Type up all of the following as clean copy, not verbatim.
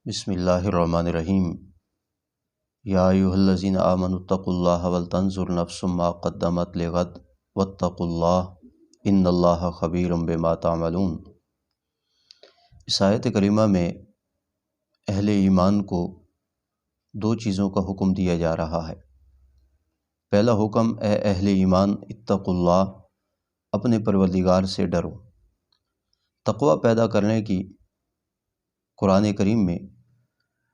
بسم اللہ الرحمن الرحیم۔ یا ایھا الذین آمنوا اتقوا اللہ ولتنظر نفس ما قدمت لغد واتقوا اللہ ان اللہ خبیر بما تعملون۔ اس آیت کریمہ میں اہل ایمان کو دو چیزوں کا حکم دیا جا رہا ہے۔ پہلا حکم، اے اہل ایمان اتقوا اللہ، اپنے پروردگار سے ڈرو۔ تقوی پیدا کرنے کی قرآن کریم میں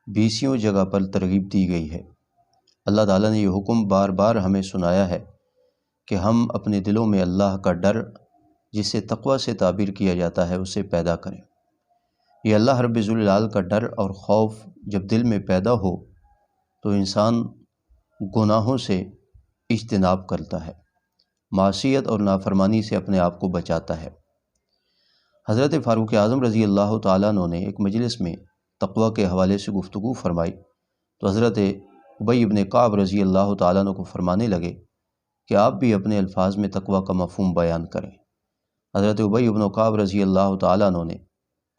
20 جگہ پر ترغیب دی گئی ہے۔ اللہ تعالیٰ نے یہ حکم بار بار ہمیں سنایا ہے کہ ہم اپنے دلوں میں اللہ کا ڈر، جسے تقوی سے تعبیر کیا جاتا ہے، اسے پیدا کریں۔ یہ اللہ رب ذوالجلال کا ڈر اور خوف جب دل میں پیدا ہو تو انسان گناہوں سے اجتناب کرتا ہے، معصیت اور نافرمانی سے اپنے آپ کو بچاتا ہے۔ حضرت فاروق اعظم رضی اللہ تعالیٰ عنہ نے ایک مجلس میں تقوی کے حوالے سے گفتگو فرمائی تو حضرت ابی بن کعب رضی اللہ تعالیٰ عنہ کو فرمانے لگے کہ آپ بھی اپنے الفاظ میں تقوی کا مفہوم بیان کریں۔ حضرت ابی بن کعب رضی اللہ تعالیٰ عنہ نے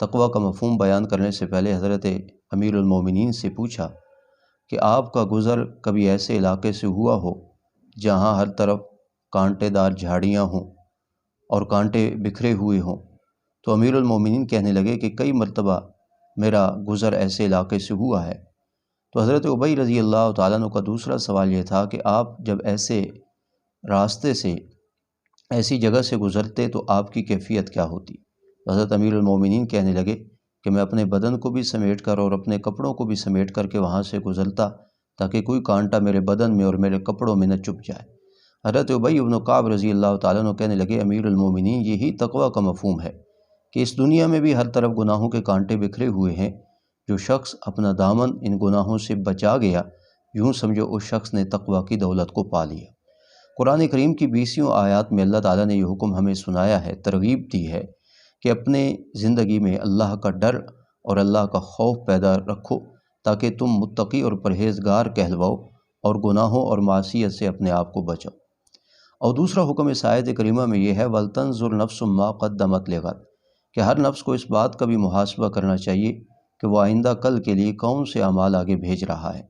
تقوی کا مفہوم بیان کرنے سے پہلے حضرت امیر المومنین سے پوچھا کہ آپ کا گزر کبھی ایسے علاقے سے ہوا ہو جہاں ہر طرف کانٹے دار جھاڑیاں ہوں اور کانٹے بکھرے ہوئے ہوں؟ تو امیر المومنین کہنے لگے کہ کئی مرتبہ میرا گزر ایسے علاقے سے ہوا ہے۔ تو حضرت ابی رضی اللہ تعالیٰ عنہ کا دوسرا سوال یہ تھا کہ آپ جب ایسے راستے سے، ایسی جگہ سے گزرتے تو آپ کی کیفیت کیا ہوتی؟ حضرت امیر المومنین کہنے لگے کہ میں اپنے بدن کو بھی سمیٹ کر اور اپنے کپڑوں کو بھی سمیٹ کر کے وہاں سے گزرتا تاکہ کوئی کانٹا میرے بدن میں اور میرے کپڑوں میں نہ چپ جائے۔ حضرت ابی بن کعب رضی اللہ تعالیٰ عنہ کہنے لگے امیر المومنین، یہی تقوی کا مفہوم ہے کہ اس دنیا میں بھی ہر طرف گناہوں کے کانٹے بکھرے ہوئے ہیں۔ جو شخص اپنا دامن ان گناہوں سے بچا گیا، یوں سمجھو اس شخص نے تقوی کی دولت کو پا لیا۔ قرآن کریم کی 20 آیات میں اللہ تعالیٰ نے یہ حکم ہمیں سنایا ہے، ترغیب دی ہے کہ اپنے زندگی میں اللہ کا ڈر اور اللہ کا خوف پیدا رکھو تاکہ تم متقی اور پرہیزگار کہلواؤ اور گناہوں اور معصیت سے اپنے آپ کو بچاؤ۔ اور دوسرا حکم اس آیت کریمہ میں یہ ہے وَلْتَنْظُرْ نَفْسٌ مَا قَدَّمَتْ لِغَدٍ، کہ ہر نفس کو اس بات کا بھی محاسبہ کرنا چاہیے کہ وہ آئندہ کل کے لیے کون سے اعمال آگے بھیج رہا ہے۔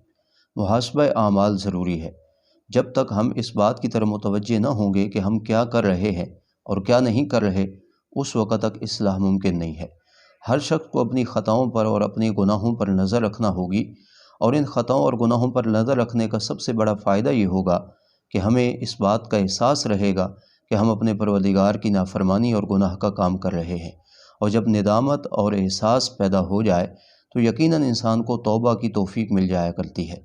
محاسبہ اعمال ضروری ہے۔ جب تک ہم اس بات کی طرف متوجہ نہ ہوں گے کہ ہم کیا کر رہے ہیں اور کیا نہیں کر رہے، اس وقت تک اصلاح ممکن نہیں ہے۔ ہر شخص کو اپنی خطاؤں پر اور اپنے گناہوں پر نظر رکھنا ہوگی، اور ان خطاؤں اور گناہوں پر نظر رکھنے کا سب سے بڑا فائدہ یہ ہوگا کہ ہمیں اس بات کا احساس رہے گا کہ ہم اپنے پروردگار کی نافرمانی اور گناہ کا کام کر رہے ہیں۔ اور جب ندامت اور احساس پیدا ہو جائے تو یقیناً انسان کو توبہ کی توفیق مل جایا کرتی ہے۔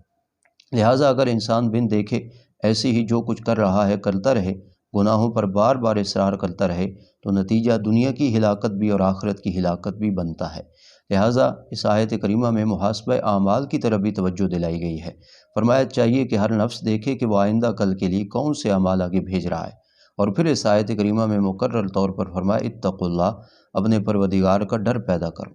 لہٰذا اگر انسان بن دیکھے ایسے ہی جو کچھ کر رہا ہے کرتا رہے، گناہوں پر بار بار اصرار کرتا رہے، تو نتیجہ دنیا کی ہلاکت بھی اور آخرت کی ہلاکت بھی بنتا ہے۔ لہٰذا اس آیت کریمہ میں محاسبہ اعمال کی طرف بھی توجہ دلائی گئی ہے۔ فرمایا چاہیے کہ ہر نفس دیکھے کہ وہ آئندہ کل کے لیے کون سے اعمال آگے بھیج رہا ہے۔ اور پھر اس آیت کریمہ میں مکرر طور پر فرمایا اتقوا اللہ، اپنے پروردگار کا ڈر پیدا کرو۔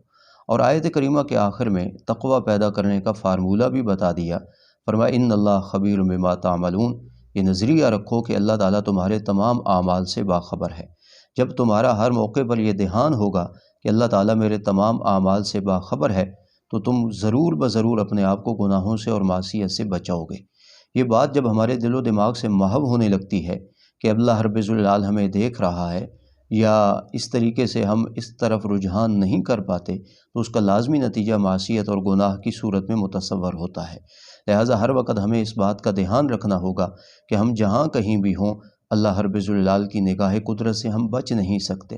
اور آیت کریمہ کے آخر میں تقوی پیدا کرنے کا فارمولہ بھی بتا دیا۔ فرمایا ان اللہ خبیر بما تعملون، یہ نظریہ رکھو کہ اللہ تعالیٰ تمہارے تمام اعمال سے باخبر ہے۔ جب تمہارا ہر موقع پر یہ دھیان ہوگا کہ اللہ تعالیٰ میرے تمام اعمال سے باخبر ہے، تو تم ضرور بضرور اپنے آپ کو گناہوں سے اور معصیت سے بچاؤ گے۔ یہ بات جب ہمارے دل و دماغ سے محو ہونے لگتی ہے کہ اللہ رب ذوالجلال ہمیں دیکھ رہا ہے، یا اس طریقے سے ہم اس طرف رجحان نہیں کر پاتے، تو اس کا لازمی نتیجہ معصیت اور گناہ کی صورت میں متصور ہوتا ہے۔ لہٰذا ہر وقت ہمیں اس بات کا دھیان رکھنا ہوگا کہ ہم جہاں کہیں بھی ہوں، اللہ رب ذوالجلال کی نگاہ قدرت سے ہم بچ نہیں سکتے۔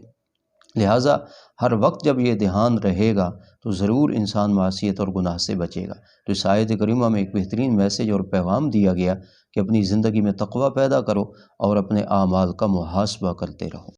لہٰذا ہر وقت جب یہ دھیان رہے گا تو ضرور انسان معصیت اور گناہ سے بچے گا۔ تو اس آیت کریمہ میں ایک بہترین میسیج اور پیغام دیا گیا کہ اپنی زندگی میں تقوی پیدا کرو اور اپنے اعمال کا محاسبہ کرتے رہو۔